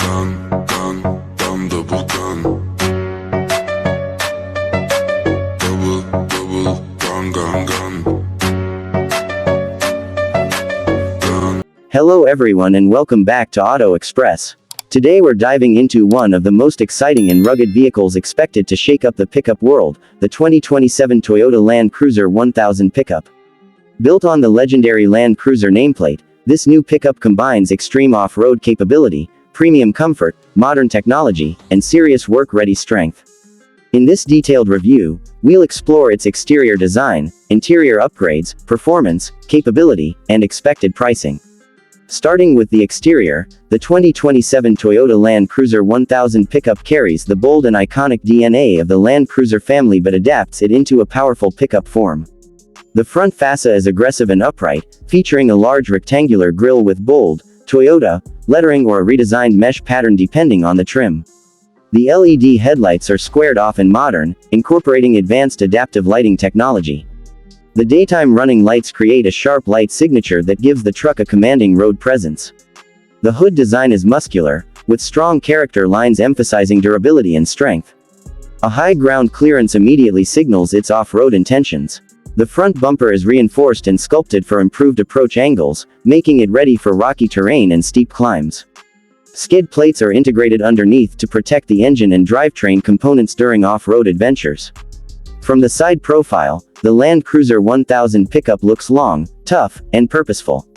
gun, double gun. Double gun. Hello everyone and welcome back to Auto Express. Today we're diving into one of the most exciting and rugged vehicles expected to shake up the pickup world, the 2027 Toyota Land Cruiser 1000 pickup. Built on the legendary Land Cruiser nameplate, this new pickup combines extreme off-road capability, premium comfort, modern technology, and serious work-ready strength. In this detailed review, we'll explore its exterior design, interior upgrades, performance, capability, and expected pricing. Starting with the exterior, the 2027 Toyota Land Cruiser 1000 pickup carries the bold and iconic DNA of the Land Cruiser family but adapts it into a powerful pickup form. The front fascia is aggressive and upright, featuring a large rectangular grille with bold, Toyota, lettering or a redesigned mesh pattern depending on the trim. The LED headlights are squared off and modern, incorporating advanced adaptive lighting technology. The daytime running lights create a sharp light signature that gives the truck a commanding road presence. The hood design is muscular, with strong character lines emphasizing durability and strength. A high ground clearance immediately signals its off-road intentions. The front bumper is reinforced and sculpted for improved approach angles, making it ready for rocky terrain and steep climbs. Skid plates are integrated underneath to protect the engine and drivetrain components during off-road adventures. From the side profile, the Land Cruiser 1000 pickup looks long, tough, and purposeful.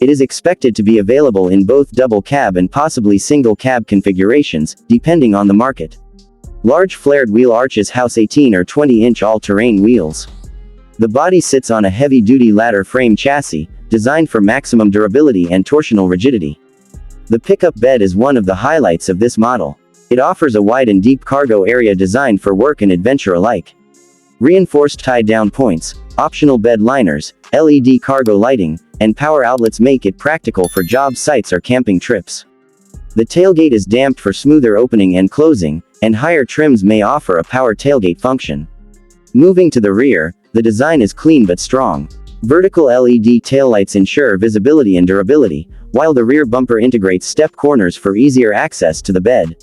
It is expected to be available in both double cab and possibly single cab configurations, depending on the market. Large flared wheel arches house 18 or 20-inch all-terrain wheels. The body sits on a heavy-duty ladder frame chassis, designed for maximum durability and torsional rigidity. The pickup bed is one of the highlights of this model. It offers a wide and deep cargo area designed for work and adventure alike. Reinforced tie-down points, optional bed liners, LED cargo lighting, and power outlets make it practical for job sites or camping trips. The tailgate is damped for smoother opening and closing, and higher trims may offer a power tailgate function. Moving to the rear, the design is clean but strong. Vertical LED taillights ensure visibility and durability, while the rear bumper integrates step corners for easier access to the bed.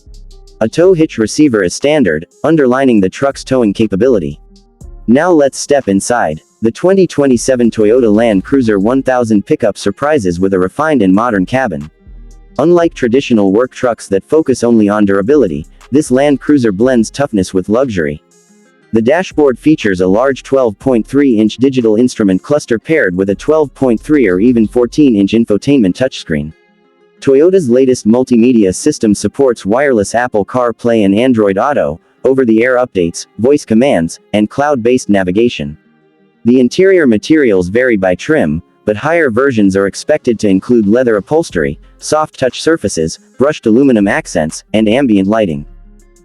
A tow hitch receiver is standard, underlining the truck's towing capability. Now let's step inside. The 2027 Toyota Land Cruiser 1000 pickup surprises with a refined and modern cabin. Unlike traditional work trucks that focus only on durability, this Land Cruiser blends toughness with luxury. The dashboard features a large 12.3-inch digital instrument cluster paired with a 12.3 or even 14-inch infotainment touchscreen. Toyota's latest multimedia system supports wireless Apple CarPlay and Android Auto, over-the-air updates, voice commands, and cloud-based navigation. The interior materials vary by trim, but higher versions are expected to include leather upholstery, soft touch surfaces, brushed aluminum accents, and ambient lighting.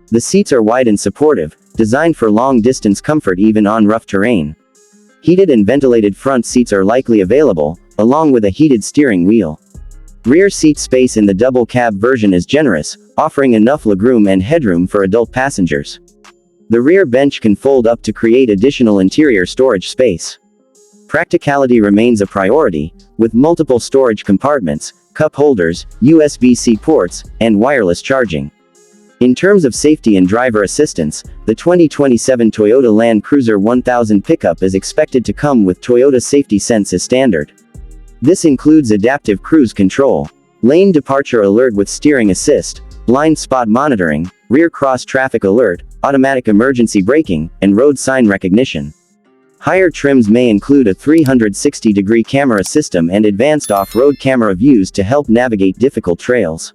The seats are wide and supportive, designed for long-distance comfort even on rough terrain. Heated and ventilated front seats are likely available, along with a heated steering wheel. Rear seat space in the double cab version is generous, offering enough legroom and headroom for adult passengers. The rear bench can fold up to create additional interior storage space. Practicality remains a priority, with multiple storage compartments, cup holders, USB-C ports, and wireless charging. In terms of safety and driver assistance, the 2027 Toyota Land Cruiser 1000 pickup is expected to come with Toyota Safety Sense as standard. This includes adaptive cruise control, lane departure alert with steering assist, blind spot monitoring, rear cross traffic alert, automatic emergency braking, and road sign recognition. Higher trims may include a 360-degree camera system and advanced off-road camera views to help navigate difficult trails.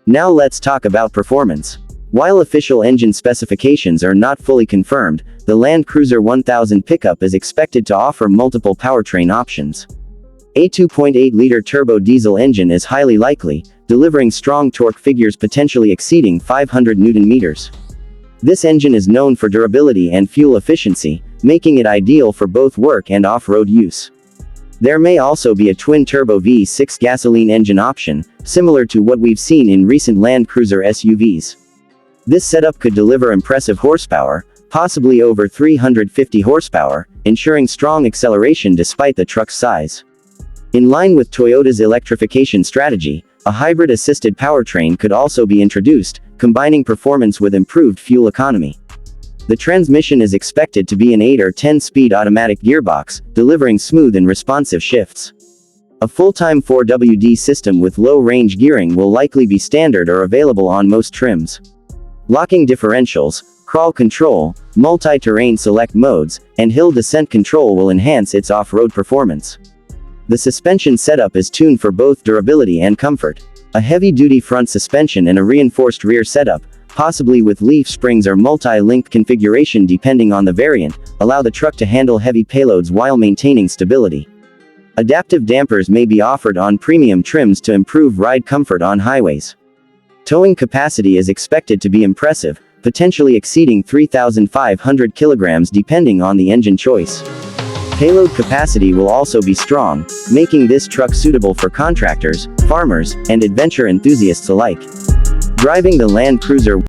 Now let's talk about performance. While official engine specifications are not fully confirmed, the Land Cruiser 1000 pickup is expected to offer multiple powertrain options. A 2.8-liter turbo diesel engine is highly likely, delivering strong torque figures potentially exceeding 500 Nm. This engine is known for durability and fuel efficiency, making it ideal for both work and off-road use. There may also be a twin-turbo V6 gasoline engine option, similar to what we've seen in recent Land Cruiser SUVs. This setup could deliver impressive horsepower, possibly over 350 horsepower, ensuring strong acceleration despite the truck's size. In line with Toyota's electrification strategy, A hybrid-assisted powertrain could also be introduced, combining performance with improved fuel economy. The transmission is expected to be an 8 or 10-speed automatic gearbox, delivering smooth and responsive shifts. A full-time 4WD system with low-range gearing will likely be standard or available on most trims. Locking differentials, crawl control, multi-terrain select modes, and hill descent control will enhance its off-road performance. The suspension setup is tuned for both durability and comfort. A heavy-duty front suspension and a reinforced rear setup, possibly with leaf springs or multi-link configuration depending on the variant, allow the truck to handle heavy payloads while maintaining stability. Adaptive dampers may be offered on premium trims to improve ride comfort on highways. Towing capacity is expected to be impressive, potentially exceeding 3,500 kilograms depending on the engine choice. Payload capacity will also be strong, making this truck suitable for contractors, farmers, and adventure enthusiasts alike. Driving the Land Cruiser